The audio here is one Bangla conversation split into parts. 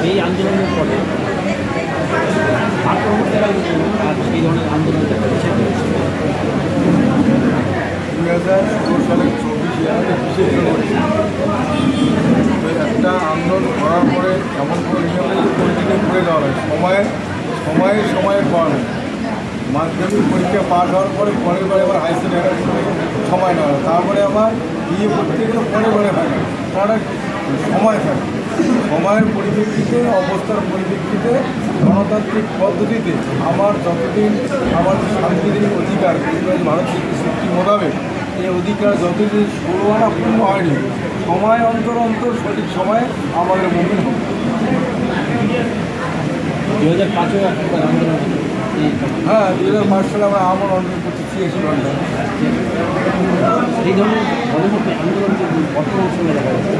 এই আন্দোলনের পরে সেই ধরনের আন্দোলন 2016 সালের 24 একটা আন্দোলন করার পরে এমন কোনো নিয়মে পরিস্থিতি করে দেওয়া হয় সময়ে পড়া হয়। মাধ্যমিক পরীক্ষা পাস হওয়ার পরে পরের বারে আবার হাই সেকেন্ডারি সময় নেওয়া হয়। তারপরে আবার বিয়ে করতে গেলে পরের বারে হয় না, তারা সময় থাকে। সময়ের পরিপ্রেক্ষিতে অবস্থার পরিপ্রেক্ষিতে গণতান্ত্রিক পদ্ধতিতে আমার যতদিন আমার সাংবিধানিক অধিকার ভারতীয় চুক্তি মোতাবেক এই অধিকার যতদিন 16 আনা পূর্ণ হয়নি, সময় অন্তর সঠিক সময়ে আমাদের মুভমেন্ট হবে। 2005 আন্দোলন হ্যাঁ, 2005 সালে আমরা আমার আন্দোলন করতে 86 ঘন্টা। এই ধরনের আন্দোলন বর্তমান সময়ে দেখা যাচ্ছে।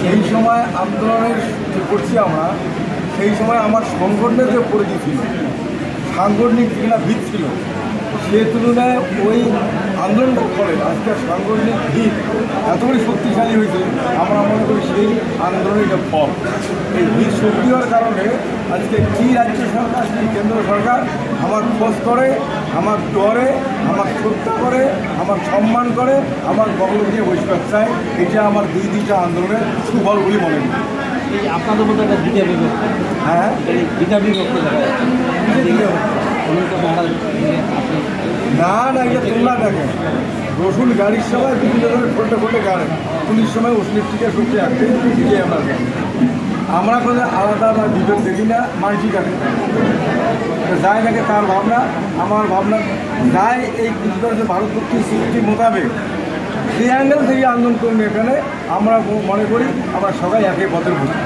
সেই সময় আন্দোলনের যে করছি আমরা, সেই সময় আমার সংগঠনের যে পরিধি ছিল, সাংগঠনিক যেগুলো ভিত ছিল, সে তুলনায় ওই আন্দোলনটার ফলে আজকে সাংগঠনিক ভিত এতটাই শক্তিশালী হয়েছে। আমরা মনে করি সেই আন্দোলনের একটা ফল। এই ভিত শক্তি হওয়ার কারণে আজকে কী রাজ্য সরকার কী কেন্দ্র সরকার আমার খোঁজ করে, আমার ডরে, আমার শ্রদ্ধা করে, আমার সম্মান করে, আমার গর্ব দিয়ে বসবার চায়। এটা আমার দুইটা আন্দোলনের সুফল বলে মনে করি। এই আপনাদের মধ্যে একটা দ্বিতীয় বিভক্ত, হ্যাঁ, এই দ্বিতীয় বিভক্ত দেখা যাচ্ছে। না না, এটা তোমরা দেখেন রসুন গাড়ির সময় বিভিন্ন ধরনের ফোটে গাড়ে, পুলিশ সময় ওষুধের টিকা সত্যি আসতে এটাই আমরা জানি। আমরা কোনো আলাদা বা বিভেদ দেখি না, মানসিক আছে যায় নাকি তার ভাবনা, আমার ভাবনা যায়। এই যে ভারতবর্ষের চুক্তি মোতাবেক সেই অ্যাঙ্গেল থেকে আন্দোলন করুন। এখানে আমরা মনে করি আমরা সবাই একে পথের বুঝি।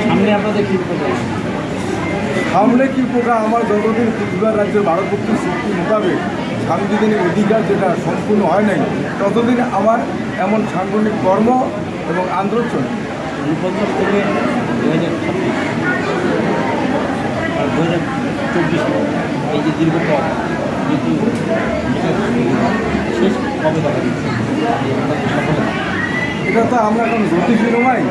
সামনে আপনাদের কী করতে সামনে কী পোকা, আমার যতদিন কুচবিহার রাজ্যের ভারতবর্ষের চুক্তি মোতাবেক সাংবিধানিক অধিকার যেটা সম্পূর্ণ হয় নাই, ততদিন আমার এমন সাংগঠনিক কর্ম এবং আন্দোলন চলবে। 2050 থেকে 2026 আর 2024 এই যে দীর্ঘ পথ, কিন্তু শেষ কবে দেখা দিচ্ছে সফলতা? এটা তো আমরা এখন জ্যোতিষী নয়,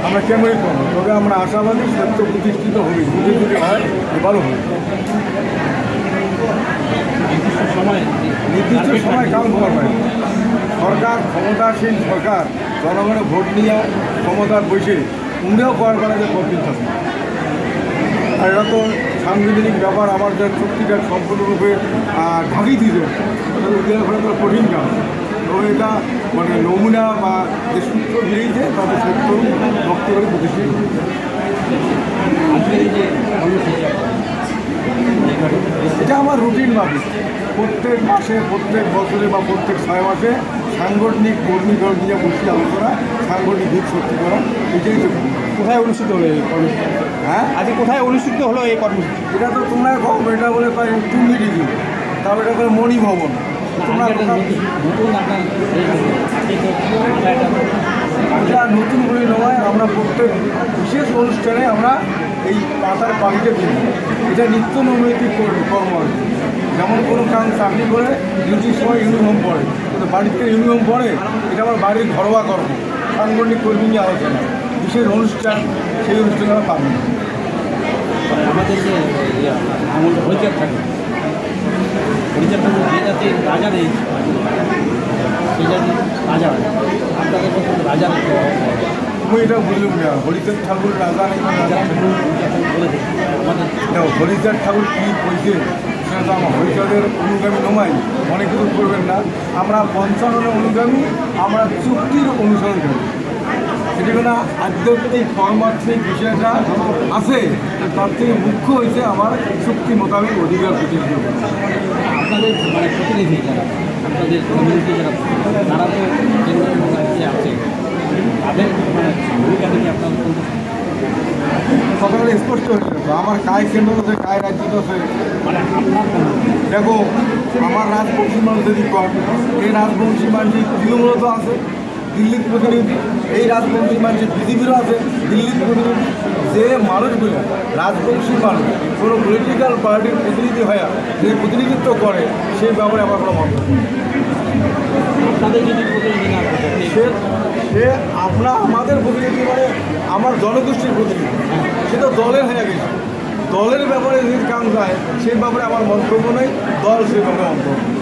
আমরা কেমনই করবো, তবে আমরা আশাবাদী সত্য প্রতিষ্ঠিত হবে। যদি হয় ভালো হবে। নির্দিষ্ট সময় কাল করবে সরকার, ক্ষমতাসীন সরকার জনগণের ভোট নিয়ে ক্ষমতার বসে উনিও করার বেলা যে কঠিন থাকে। আর এটা তো সাংবিধানিক ব্যাপার, আমার যে চুক্তিটা সম্পূর্ণরূপে ঢাকি দিতে উদ্যোগের ফলে তো কঠিন কাজ। তো এটা মানে নমুনা বা যে সূত্র বেরিয়েছে তাদের সত্য বক্তব্য প্রতিষ্ঠিত। এটা আমার রুটিন ভাবে প্রত্যেক মাসে, প্রত্যেক বছরে বা প্রত্যেক 6 মাসে সাংগঠনিক কর্মীদল নিয়ে বসে আলোচনা, সাংগঠনিক দিক শক্তি করা, এটাই তো। কোথায় অনুষ্ঠিত হলো এই কর্মসূচি? হ্যাঁ, আজকে কোথায় অনুষ্ঠিত হলো এই কর্মসূচি? এটা তো তোমরা কম, এটা বলে প্রায় 2 মিটিং, তারপরে এটা করে মণি ভবন। তোমরা এটা নতুন বলে নয়, আমরা প্রত্যেক বিশেষ অনুষ্ঠানে আমরা এই পাতার পাখিটা কিনি। এটা নিত্য নৈমিত্তিক কর্ম আর কি। যেমন কোনো কারণ চাকরি করে ডিউটির সময় ইউনিফর্ম পরে, কিন্তু বাড়িতে ইউনিফর্ম পরে, এটা আমার বাড়ির ঘরোয়া কর্ম। সাংগঠনিক কর্মী নিয়ে আলোচনা, বিশেষ অনুষ্ঠান, সেই অনুষ্ঠানে আমরা পাবো না। আমাদের যে আমাদের হরিচাঁদ থাকে, হরিচাঁদ ঠাকুর যে জাতির রাজা নেই, সেই জাতির রাজা হয়। আপনাদের মতো রাজা তুমি এটা বুঝলাম না, হরিচাঁদ ঠাকুর রাজা নেই, রাজা বলে দেখি আমাদের হরিচাঁদ ঠাকুর কী বলছে সেটা তো আমার হরিচাঁদের অনুগামী নয়, অনেক কিছু করবেন না। আমরা 55 অনুগামী, আমরা চুক্তির অনুসরণ করি। সেটি কোনো আধ্যাত্মিক কর্মাত্মিক বিষয়টা আছে, তার থেকে মুখ্য হয়েছে আমার চুক্তি মোতাবেক অধিকার প্রতিষ্ঠিত করা। আপনাদের মানে প্রতিনিধি যারা, আপনাদের কমিউনিটি যারা, তারা তো কেন্দ্রে আছে, তাদের মানে ভূমিকা থেকে আপনাদের সকালে স্পষ্ট হয়ে গেছে আমার কায় কেন্দ্র আছে, কায় রাজ্য আছে। মানে আপনার দেখো, আমার রাজবংশী মানুষ যদি কম, এই রাজবংশী মানুষ তৃণমূলত আছে, দিল্লির প্রতিনিধি। এই রাজবংশী মানুষ বিজেপিরও আছে, দিল্লির প্রতিনিধি। যে মানুষগুলো রাজবংশী মানুষ কোনো পলিটিক্যাল পার্টির প্রতিনিধি হয়ে যে প্রতিনিধিত্ব করে, সেই ব্যাপারে আমার কোনো মন্তব্য নেই। আপনাদের যদি প্রতিনিধি না করতে সে আমরা আমাদের প্রতিনিধি মানে আমার জনগোষ্ঠীর প্রতিনিধি, সে তো দলের হয়ে গেছে। দলের ব্যাপারে যদি কাম যায় সেই ব্যাপারে আমার মন্তব্য নেই, দল সেই ব্যাপারে মন্তব্য।